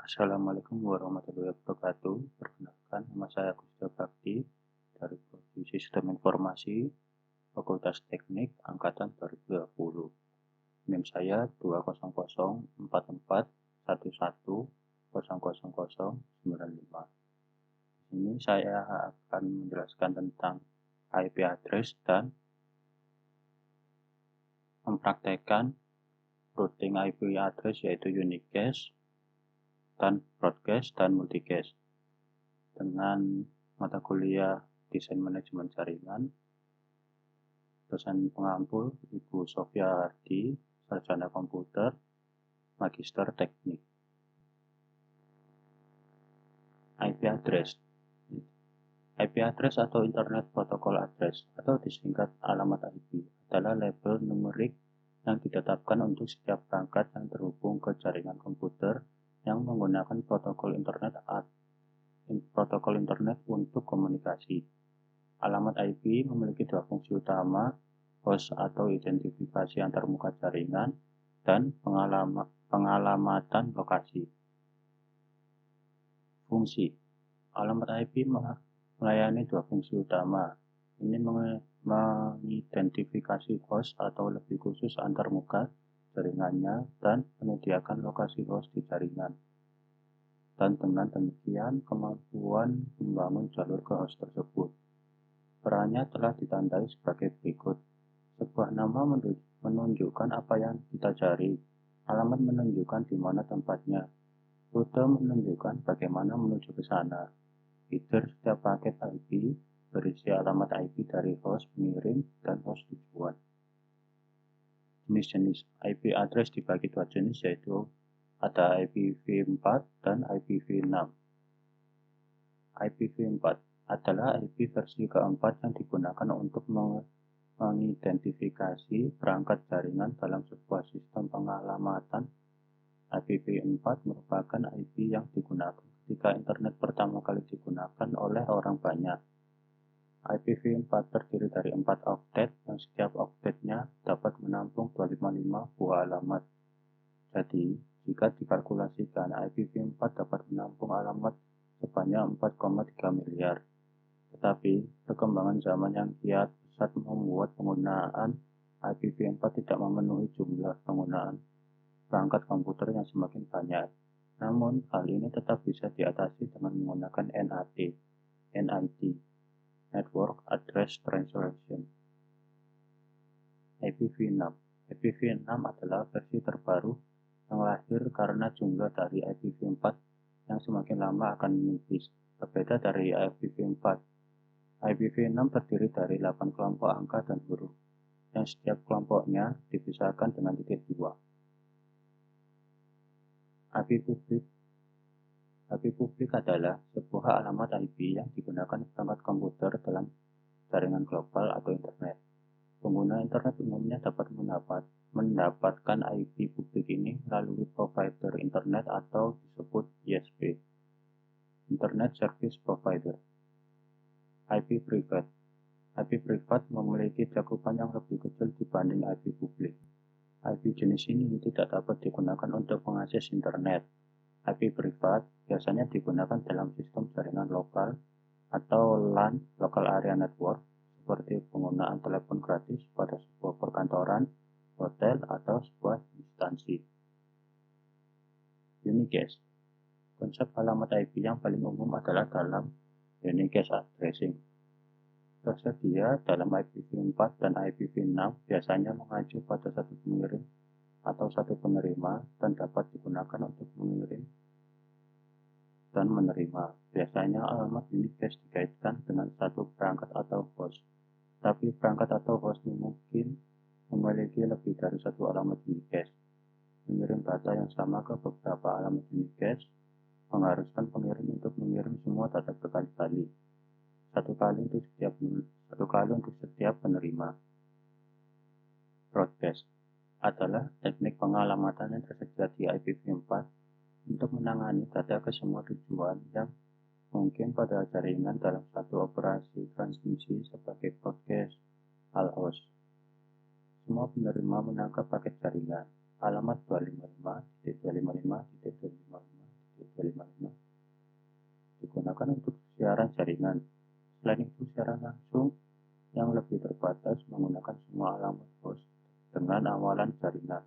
Assalamualaikum warahmatullahi wabarakatuh. Perkenalkan, nama saya Gusda Bakti dari Prodi Sistem Informasi Fakultas Teknik Angkatan 2020. NIM saya 20014110095. Di sini saya akan menjelaskan tentang IP address dan mempraktekkan routing IP address yaitu unicast dan broadcast dan multicast dengan mata kuliah Desain Manajemen Jaringan. Dosen pengampu Ibu Sofia Hardi, Sarjana Komputer, Magister Teknik. IP address. IP address atau Internet Protocol Address atau disingkat alamat IP adalah label numerik yang ditetapkan untuk setiap perangkat yang terhubung ke jaringan komputer yang menggunakan protokol internet untuk komunikasi. Alamat IP memiliki dua fungsi utama, host atau identifikasi antarmuka jaringan, dan pengalamatan lokasi. Fungsi alamat IP melayani dua fungsi utama. Ini mengidentifikasi host atau lebih khusus antarmuka jaringannya dan menyediakan lokasi host di jaringan. Dan dengan demikian kemampuan membangun jalur ke host tersebut. Perannya telah ditandai sebagai berikut. Sebuah nama menunjukkan apa yang kita cari. Alamat menunjukkan di mana tempatnya. Rute menunjukkan bagaimana menuju ke sana. Header setiap paket IP berisi alamat IP dari host pengirim dan host tujuan. Jenis-jenis IP address dibagi dua jenis, yaitu ada IPv4 dan IPv6. IPv4 adalah IP versi keempat yang digunakan untuk mengidentifikasi perangkat jaringan dalam sebuah sistem pengalamatan. IPv4 merupakan IP yang digunakan ketika internet pertama kali digunakan oleh orang banyak. IPv4 terdiri dari 4 oktet yang setiap oktetnya dapat menampung 255 buah alamat. Jadi, jika dikalkulasikan, IPv4 dapat menampung alamat sebanyak 4,3 miliar. Tetapi, perkembangan zaman yang kiat pesat membuat penggunaan IPv4 tidak memenuhi jumlah penggunaan perangkat komputer yang semakin banyak. Namun, hal ini tetap bisa diatasi dengan menggunakan NIT, Network Address Translation. IPv6 adalah versi terbaru yang lahir karena jumlah dari IPv4 yang semakin lama akan menipis. Berbeda dari IPv4, IPv6 terdiri dari 8 kelompok angka dan huruf, yang setiap kelompoknya dipisahkan dengan titik 2. IP publik adalah sebuah alamat IP yang digunakan perangkat komputer dalam jaringan global atau internet. Pengguna internet umumnya dapat mendapatkan IP publik ini melalui provider internet atau disebut ISP, Internet Service Provider. IP privat memiliki cakupan yang lebih kecil dibanding IP publik. IP jenis ini tidak dapat digunakan untuk mengakses internet. IP privat biasanya digunakan dalam sistem jaringan lokal atau LAN, Local Area Network, seperti penggunaan telepon gratis pada sebuah perkantoran, hotel, atau sebuah instansi. Unicast. Konsep alamat IP yang paling umum adalah dalam unicast addressing. Tersedia dalam IPv4 dan IPv6 biasanya mengacu pada satu pengirim atau satu penerima dan dapat digunakan untuk mengirim dan menerima. Biasanya alamat unicast dikaitkan dengan satu perangkat atau host. Tapi perangkat atau host mungkin memiliki lebih dari satu alamat unicast. Mengirim data yang sama ke beberapa alamat unicast mengharuskan pengirim untuk mengirim semua data berkali-kali. Satu kali untuk setiap penerima. Broadcast adalah teknik pengalamatan yang tersedia di IPv4 untuk menangani data ke semua tujuan yang mungkin pada jaringan dalam satu operasi transmisi sebagai broadcast al host. Semua penerima menangkap paket jaringan alamat 255.255.255.255 penyebaran jaringan. Selain itu, secara langsung yang lebih terbatas menggunakan semua alamat host dengan awalan jaringan.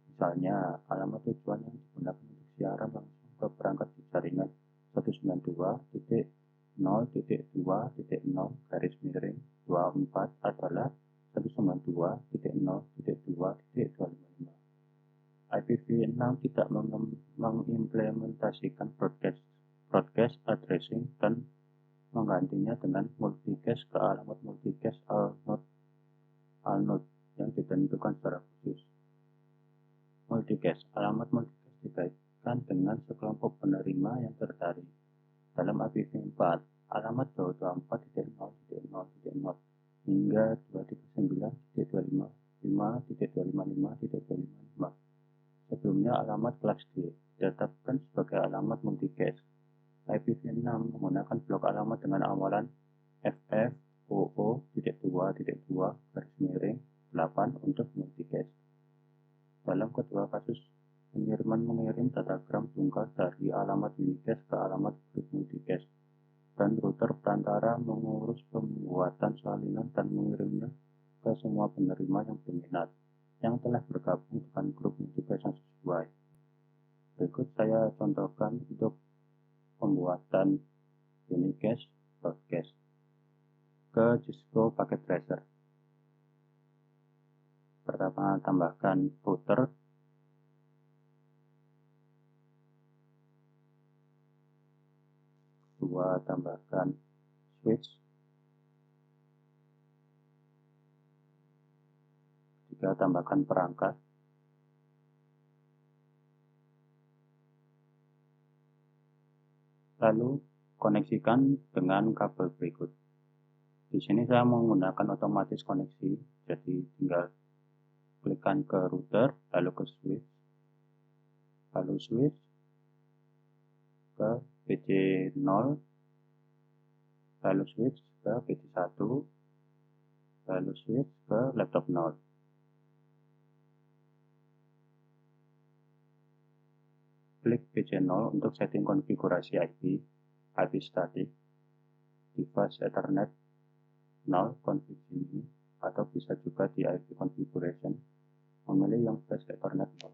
Misalnya, alamat tujuan yang digunakan untuk siaran langsung ke perangkat di jaringan 192.0.2.0/24 adalah 192.0.2.255. IPv6 tidak mengimplementasikan broadcast addressing dan menggantinya dengan multicast ke alamat multicast alnode yang ditentukan secara khusus. Multicast. Alamat multicast dikaitkan dengan sekelompok penerima yang tertarik. Dalam IPv4, alamat 224.0.0.0 hingga 239.255.255. Sebelumnya alamat kelas D ditetapkan sebagai alamat multicast. IPv6 menggunakan blok alamat dengan awalan FF/OO.2.2/8 untuk multicast. Dalam kedua kasus, pengiriman mengirim datagram tunggal dari alamat unicast ke alamat grup multicast, dan router perantara mengurus pembuatan salinan dan mengirimnya ke semua penerima yang berminat, yang telah bergabung dengan grup multicast yang sesuai. Berikut saya contohkan untuk pembuatan unicast broadcast ke Cisco Packet Tracer. Pertama, tambahkan router. Kedua, tambahkan switch. Ketiga, tambahkan perangkat. Lalu koneksikan dengan kabel berikut. Di sini saya menggunakan otomatis koneksi, jadi tinggal klikkan ke router, lalu ke switch, lalu switch ke PC0, lalu switch ke PC1, lalu switch ke laptop 0. Klik PC0 untuk setting konfigurasi IP static, device Ethernet 0 config ini, atau bisa juga di IP configuration memilih yang flash Ethernet 0.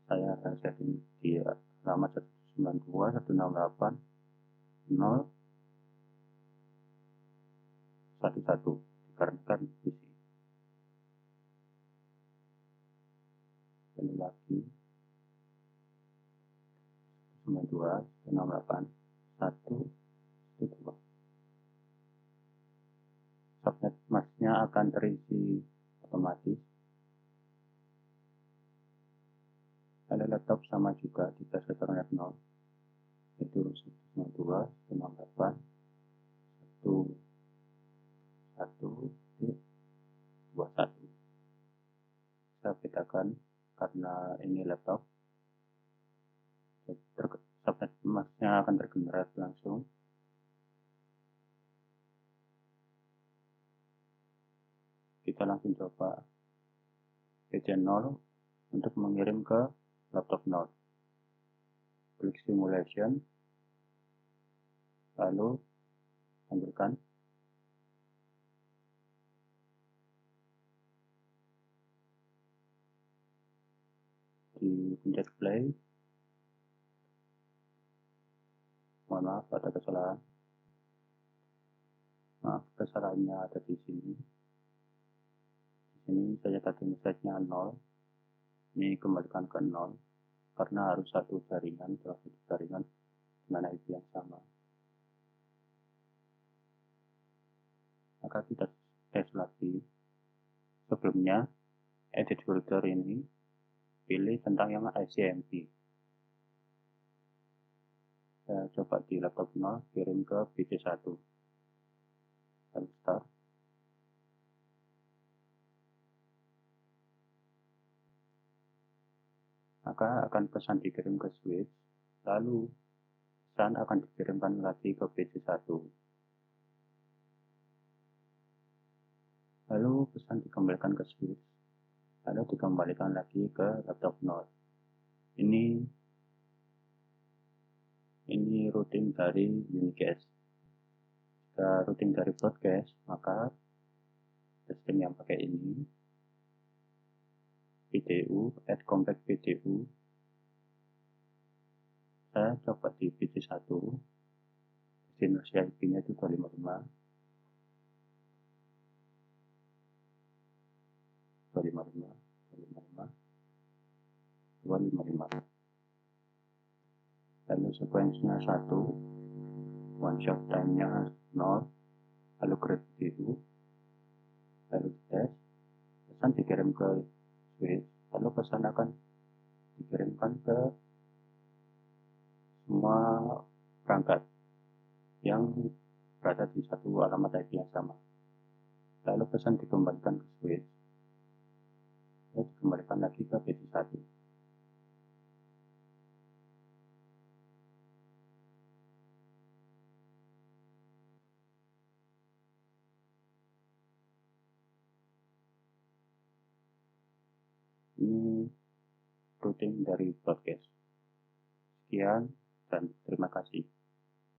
Saya setting di alamat 192.168.0.11 dikarenakan PC. Ini lagi 192.168.1.2. Subnet masknya akan terisi otomatis. Ada laptop sama juga di flash Ethernet 0, itu 192.168.1.1.21. Saya bedakan karena ini laptop, subnet masknya akan tergenerate langsung. Kita langsung coba PC0 untuk mengirim ke laptop 0. Klik simulation, lalu tampilkan. Dipencet play. Mohon maaf ada kesalahan. Kesalahannya ada di sini. Ini saya tadi message-nya 0, ini kembalikan ke 0 karena harus satu jaringan dengan IP yang sama. Maka kita tes lagi. Sebelumnya edit filter ini pilih tentang yang ICMP. Saya coba di laptop 0 kirim ke PC1 dan start. Maka akan pesan dikirim ke switch, lalu pesan akan dikirimkan lagi ke PC1. Lalu pesan dikembalikan ke switch, lalu dikembalikan lagi ke laptop 0. Ini routing dari Unicast. Jika routing dari broadcast, maka sistem yang pakai ini PDU, add compact PDU. Saya coba di PT1, destinasi IP-nya itu 255, 255, 255, 255. Lalu sekuensinya 1, one shot time-nya 0, lalu create PDU, lalu tes, pesan dikirim ke switch, lalu pesan akan dikirimkan ke semua perangkat yang berada di satu alamat IP yang sama. Lalu pesan dikembalikan ke switch, lalu dikembalikan lagi ke PT1. Ini routing dari broadcast. Sekian dan terima kasih.